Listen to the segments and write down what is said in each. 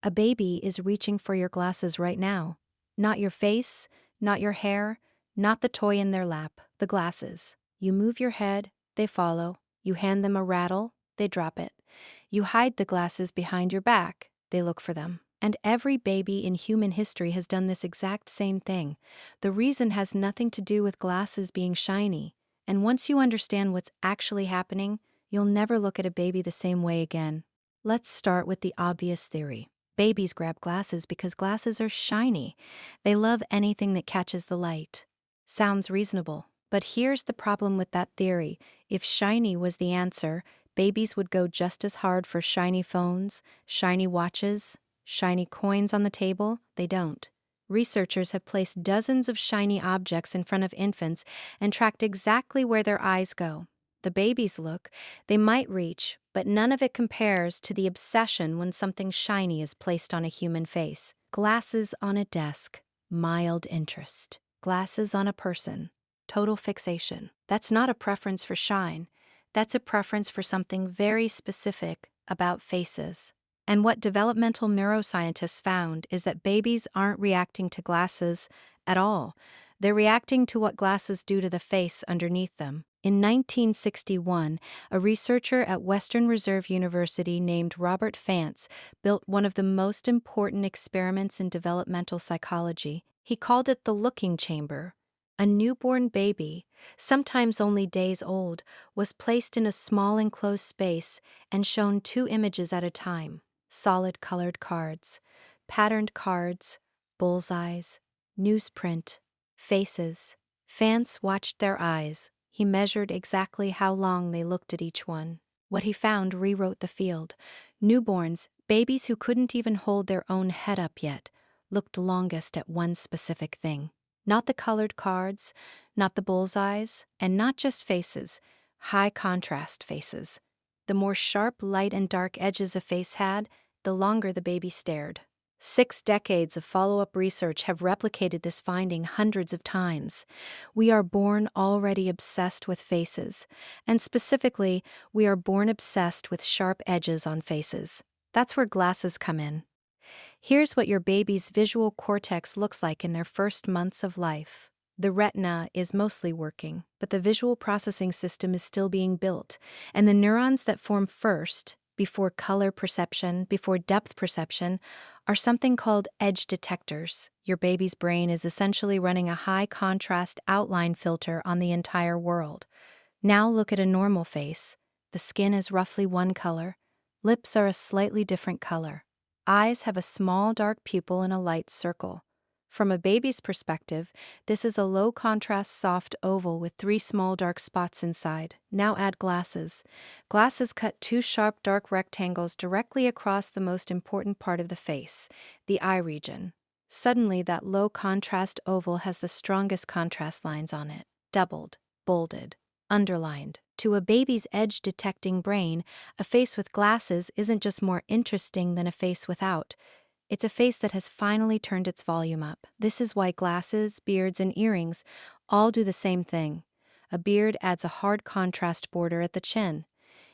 A baby is reaching for your glasses right now. Not your face, not your hair, not the toy in their lap, the glasses. You move your head, they follow. You hand them a rattle, they drop it. You hide the glasses behind your back, they look for them. And every baby in human history has done this exact same thing. The reason has nothing to do with glasses being shiny. And once you understand what's actually happening, you'll never look at a baby the same way again. Let's start with the obvious theory. Babies grab glasses because glasses are shiny. They love anything that catches the light. Sounds reasonable. But here's the problem with that theory. If shiny was the answer, babies would go just as hard for shiny phones, shiny watches, shiny coins on the table. They don't. Researchers have placed dozens of shiny objects in front of infants and tracked exactly where their eyes go. The babies look, they might reach, but none of it compares to the obsession when something shiny is placed on a human face. Glasses on a desk, mild interest. Glasses on a person, total fixation. That's not a preference for shine. That's a preference for something very specific about faces. And what developmental neuroscientists found is that babies aren't reacting to glasses at all. They're reacting to what glasses do to the face underneath them. In 1961, a researcher at Western Reserve University named Robert Fantz built one of the most important experiments in developmental psychology. He called it the looking chamber. A newborn baby, sometimes only days old, was placed in a small enclosed space and shown two images at a time: solid colored cards, patterned cards, bullseyes, newsprint, faces. Fantz watched their eyes. He measured exactly how long they looked at each one. What he found rewrote the field. Newborns, babies who couldn't even hold their own head up yet, looked longest at one specific thing. Not the colored cards, not the bullseyes, and not just faces, high contrast faces. The more sharp light and dark edges a face had, the longer the baby stared. 6 decades of follow-up research have replicated this finding hundreds of times. We are born already obsessed with faces, and specifically, we are born obsessed with sharp edges on faces. That's where glasses come in. Here's what your baby's visual cortex looks like in their first months of life. The retina is mostly working, but the visual processing system is still being built, and the neurons that form first, before color perception, before depth perception, are something called edge detectors. Your baby's brain is essentially running a high contrast outline filter on the entire world. Now look at a normal face. The skin is roughly one color. Lips are a slightly different color. Eyes have a small dark pupil and a light circle. From a baby's perspective, this is a low-contrast soft oval with 3 small dark spots inside. Now add glasses. Glasses cut 2 sharp dark rectangles directly across the most important part of the face, the eye region. Suddenly, that low-contrast oval has the strongest contrast lines on it, doubled, bolded, underlined. To a baby's edge-detecting brain, a face with glasses isn't just more interesting than a face without. It's a face that has finally turned its volume up. This is why glasses, beards, and earrings all do the same thing. A beard adds a hard contrast border at the chin.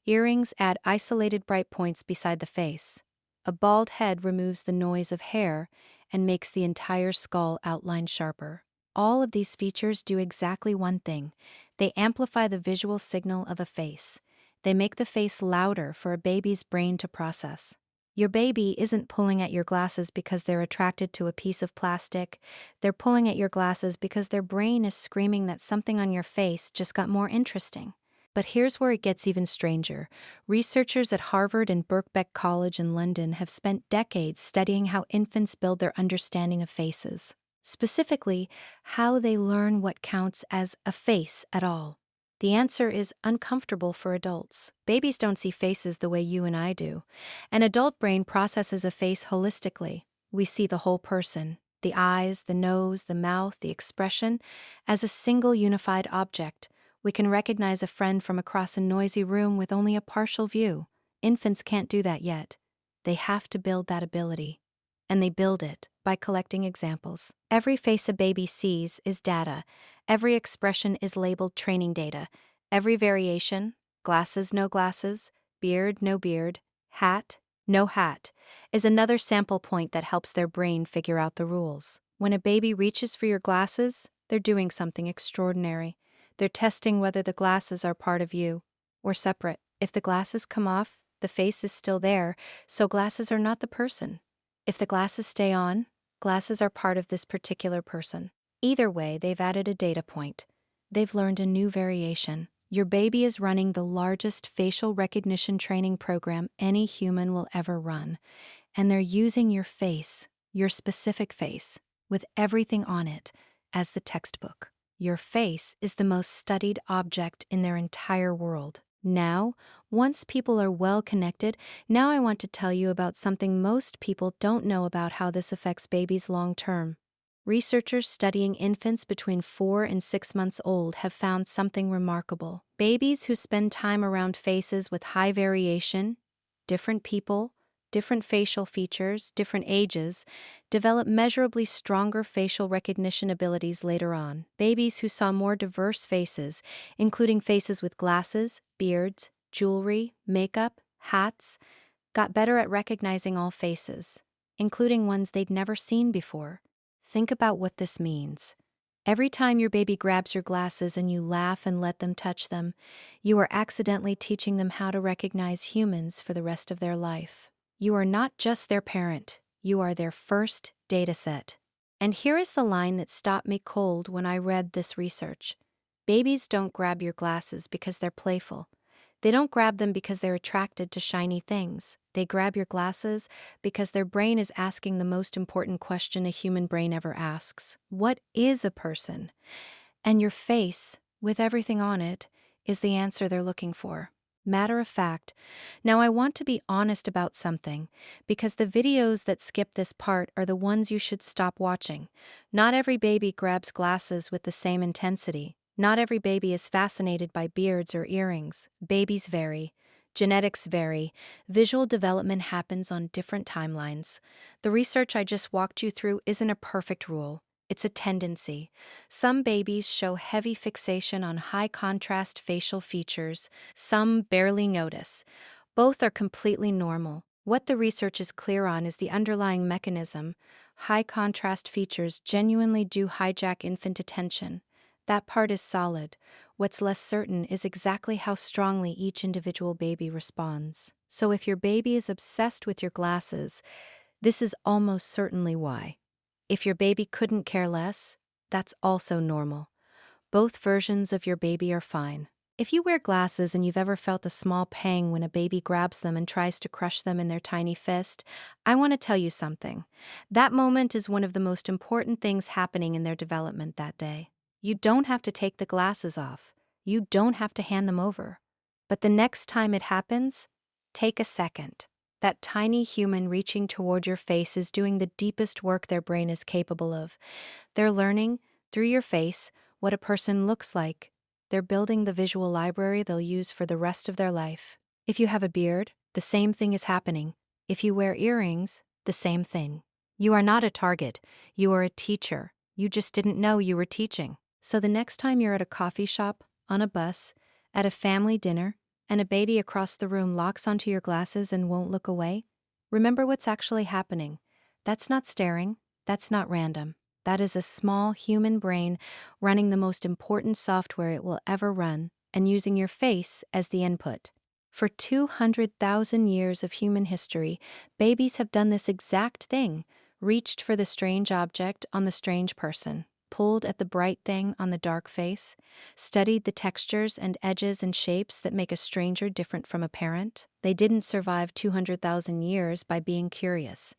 Earrings add isolated bright points beside the face. A bald head removes the noise of hair and makes the entire skull outline sharper. All of these features do exactly one thing. They amplify the visual signal of a face. They make the face louder for a baby's brain to process. Your baby isn't pulling at your glasses because they're attracted to a piece of plastic. They're pulling at your glasses because their brain is screaming that something on your face just got more interesting. But here's where it gets even stranger. Researchers at Harvard and Birkbeck College in London have spent decades studying how infants build their understanding of faces. Specifically, how they learn what counts as a face at all. The answer is uncomfortable for adults. Babies don't see faces the way you and I do. An adult brain processes a face holistically. We see the whole person, the eyes, the nose, the mouth, the expression, as a single unified object. We can recognize a friend from across a noisy room with only a partial view. Infants can't do that yet. They have to build that ability. And they build it by collecting examples. Every face a baby sees is data. Every expression is labeled training data. Every variation, glasses, no glasses, beard, no beard, hat, no hat, is another sample point that helps their brain figure out the rules. When a baby reaches for your glasses, they're doing something extraordinary. They're testing whether the glasses are part of you or separate. If the glasses come off, the face is still there, so glasses are not the person. If the glasses stay on, glasses are part of this particular person. Either way, they've added a data point. They've learned a new variation. Your baby is running the largest facial recognition training program any human will ever run, and they're using your face, your specific face, with everything on it, as the textbook. Your face is the most studied object in their entire world. Now, once people are well connected, now I want to tell you about something most people don't know about how this affects babies long term. Researchers studying infants between 4 and 6 months old have found something remarkable. Babies who spend time around faces with high variation, different people, different facial features, different ages, develop measurably stronger facial recognition abilities later on. Babies who saw more diverse faces, including faces with glasses, beards, jewelry, makeup, hats, got better at recognizing all faces, including ones they'd never seen before. Think about what this means. Every time your baby grabs your glasses and you laugh and let them touch them, you are accidentally teaching them how to recognize humans for the rest of their life. You are not just their parent, you are their first data set. And here is the line that stopped me cold when I read this research. Babies don't grab your glasses because they're playful. They don't grab them because they're attracted to shiny things. They grab your glasses because their brain is asking the most important question a human brain ever asks. What is a person? And your face, with everything on it, is the answer they're looking for. Matter of fact, now I want to be honest about something, because the videos that skip this part are the ones you should stop watching. Not every baby grabs glasses with the same intensity. Not every baby is fascinated by beards or earrings. Babies vary. Genetics vary. Visual development happens on different timelines. The research I just walked you through isn't a perfect rule. It's a tendency. Some babies show heavy fixation on high-contrast facial features. Some barely notice. Both are completely normal. What the research is clear on is the underlying mechanism. High-contrast features genuinely do hijack infant attention. That part is solid. What's less certain is exactly how strongly each individual baby responds. So if your baby is obsessed with your glasses, this is almost certainly why. If your baby couldn't care less, that's also normal. Both versions of your baby are fine. If you wear glasses and you've ever felt a small pang when a baby grabs them and tries to crush them in their tiny fist, I want to tell you something. That moment is one of the most important things happening in their development that day. You don't have to take the glasses off. You don't have to hand them over. But the next time it happens, take a second. That tiny human reaching toward your face is doing the deepest work their brain is capable of. They're learning, through your face, what a person looks like. They're building the visual library they'll use for the rest of their life. If you have a beard, the same thing is happening. If you wear earrings, the same thing. You are not a target. You are a teacher. You just didn't know you were teaching. So the next time you're at a coffee shop, on a bus, at a family dinner, and a baby across the room locks onto your glasses and won't look away, remember what's actually happening. That's not staring. That's not random. That is a small human brain running the most important software it will ever run and using your face as the input. For 200,000 years of human history, babies have done this exact thing, reached for the strange object on the strange person, pulled at the bright thing on the dark face, studied the textures and edges and shapes that make a stranger different from a parent. They didn't survive 200,000 years by being curious.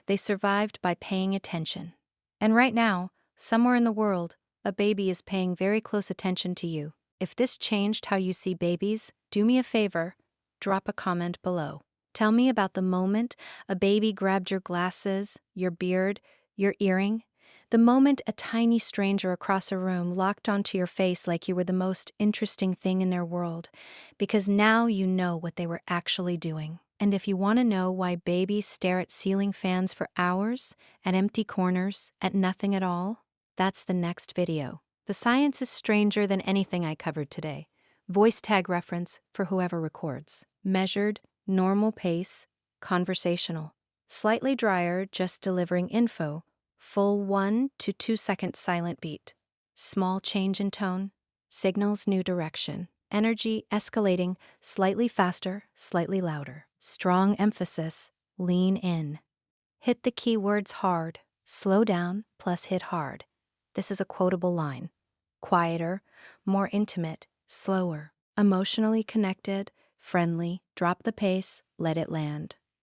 They survived by paying attention. And right now, somewhere in the world, a baby is paying very close attention to you. If this changed how you see babies, do me a favor, drop a comment below. Tell me about the moment a baby grabbed your glasses, your beard, your earring. The moment a tiny stranger across a room locked onto your face like you were the most interesting thing in their world, because now you know what they were actually doing. And if you want to know why babies stare at ceiling fans for hours, at empty corners, at nothing at all, that's the next video. The science is stranger than anything I covered today. Voice tag reference for whoever records. Measured, normal pace, conversational. Slightly drier, just delivering info. Full 1 to 2 second silent beat. Small change in tone, signals new direction. Energy escalating, slightly faster, slightly louder. Strong emphasis, lean in. Hit the keywords hard. Slow down plus hit hard. This is a quotable line. Quieter, more intimate, slower. Emotionally connected, friendly, drop the pace, let it land.